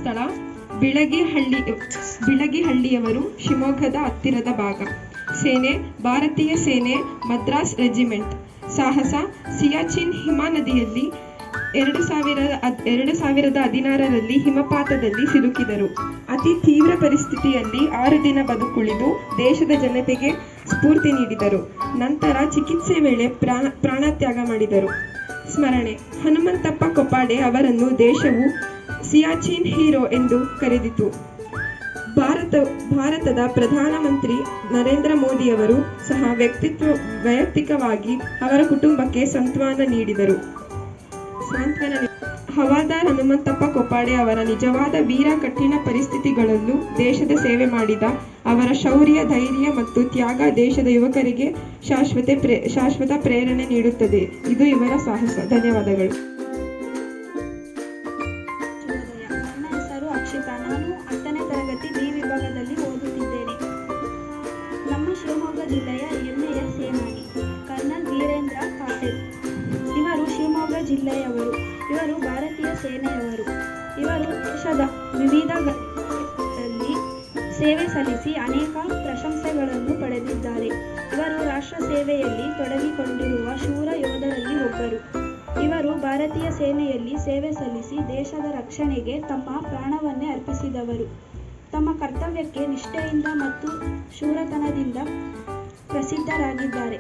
ಸ್ಥಳ ಬಿಳಗಿಹಳ್ಳಿಯವರು, ಶಿವಮೊಗ್ಗದ ಹತ್ತಿರದ ಭಾಗ. ಸೇನೆ ಭಾರತೀಯ ಸೇನೆ, ಮದ್ರಾಸ್ ರೆಜಿಮೆಂಟ್. ಸಾಹಸ ಸಿಯಾಚಿನ್ ಹಿಮನದಿಯಲ್ಲಿ 2016ರಲ್ಲಿ ಹಿಮಪಾತದಲ್ಲಿ ಸಿಲುಕಿದರು. ಅತಿ ತೀವ್ರ ಪರಿಸ್ಥಿತಿಯಲ್ಲಿ 6 ದಿನ ಬದುಕುಳಿದು ದೇಶದ ಜನತೆಗೆ ಸ್ಫೂರ್ತಿ ನೀಡಿದರು. ನಂತರ ಚಿಕಿತ್ಸೆ ವೇಳೆ ಪ್ರಾಣತ್ಯಾಗ ಮಾಡಿದರು. ಸ್ಮರಣೆ: ಹನುಮಂತಪ್ಪ ಕೊಪಾಡೆ ಅವರನ್ನು ದೇಶವು ಸಿಯಾಚಿನ್ ಹೀರೋ ಎಂದು ಕರೆದಿತು. ಭಾರತದ ಪ್ರಧಾನಮಂತ್ರಿ ನರೇಂದ್ರ ಮೋದಿಯವರು ಸಹ ವೈಯಕ್ತಿಕವಾಗಿ ಅವರ ಕುಟುಂಬಕ್ಕೆ ಸಾಂತ್ವನ ನೀಡಿದರು. ಹವಾಲ್ದಾರ್ ಹನುಮಂತಪ್ಪ ಕೊಪಾಡೆ ಅವರ ನಿಜವಾದ ವೀರ. ಕಠಿಣ ಪರಿಸ್ಥಿತಿಗಳಲ್ಲೂ ದೇಶದ ಸೇವೆ ಮಾಡಿದ ಅವರ ಶೌರ್ಯ, ಧೈರ್ಯ ಮತ್ತು ತ್ಯಾಗ ದೇಶದ ಯುವಕರಿಗೆ ಶಾಶ್ವತ ಪ್ರೇರಣೆ ನೀಡುತ್ತದೆ. ಇದು ಇವರ ಸಾಹಸ. ಧನ್ಯವಾದಗಳು. ನನ್ನ ಹೆಸರು ಅಕ್ಷಿತಾ. ನಾನು 10ನೇ ತರಗತಿ ಬಿ ವಿಭಾಗದಲ್ಲಿ ಓದುತ್ತಿದ್ದೇನೆ. ನಮ್ಮ ಶಿವಮೊಗ್ಗ ಜಿಲ್ಲೆಯ ಹೆಮ್ಮೆಯ ಸೇನಾನಿ ಕರ್ನಲ್ ವೀರೇಂದ್ರ ಪಾಟೀಲ್. ಇವರು ಶಿವಮೊಗ್ಗ ಜಿಲ್ಲೆಯವರು. ಇವರು ಭಾರತೀಯ ಸೇನೆಯವರು. ಇವರು ದೇಶದ ವಿವಿಧಗಳಲ್ಲಿ ಸೇವೆ ಸಲ್ಲಿಸಿ ಅನೇಕ ಪ್ರಶಂಸೆಗಳನ್ನು ಪಡೆದಿದ್ದಾರೆ. ಇವರು ರಾಷ್ಟ್ರ ಸೇವೆಯಲ್ಲಿ ತೊಡಗಿಕೊಂಡಿರುವ ಶೂರ ಯೋಧರಲ್ಲಿ ಒಬ್ಬರು. ಇವರು ಭಾರತೀಯ ಸೇನೆಯಲ್ಲಿ ಸೇವೆ ಸಲ್ಲಿಸಿ ದೇಶದ ರಕ್ಷಣೆಗೆ ತಮ್ಮ ಪ್ರಾಣವನ್ನೇ ಅರ್ಪಿಸಿದವರು. ತಮ್ಮ ಕರ್ತವ್ಯಕ್ಕೆ ನಿಷ್ಠೆಯಿಂದ ಮತ್ತು ಶೂರತನದಿಂದ ಪ್ರಸಿದ್ಧರಾಗಿದ್ದಾರೆ.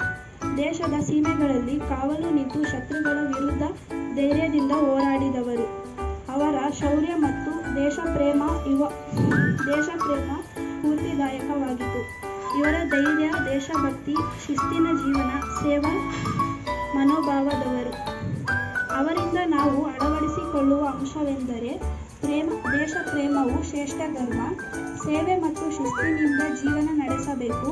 ದೇಶದ ಸೀಮೆಗಳಲ್ಲಿ ಕಾವಲು ನಿಂತು ಶತ್ರುಗಳ ವಿರುದ್ಧ ಧೈರ್ಯದಿಂದ ಹೋರಾಡಿದವರು. ಅವರ ಶೌರ್ಯ ಮತ್ತು ದೇಶಪ್ರೇಮ ಸ್ಫೂರ್ತಿದಾಯಕವಾಗಿತ್ತು. ಇವರ ಧೈರ್ಯ, ದೇಶಭಕ್ತಿ, ಶಿಸ್ತಿನ ಜೀವನ, ಸೇವಾ ಮನೋಭಾವದವರು. ಅವರಿಂದ ನಾವು ಅಳವಡಿಸಿಕೊಳ್ಳುವ ಅಂಶವೆಂದರೆ ದೇಶ ಪ್ರೇಮವು ಶ್ರೇಷ್ಠ ಧರ್ಮ. ಸೇವೆ ಮತ್ತು ಶಿಸ್ತಿನಿಂದ ಜೀವನ ನಡೆಸಬೇಕು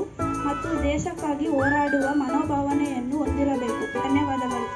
ಮತ್ತು ದೇಶಕ್ಕಾಗಿ ಹೋರಾಡುವ ಮನೋಭಾವನೆಯನ್ನು ಹೊಂದಿರಬೇಕು. ಧನ್ಯವಾದಗಳು.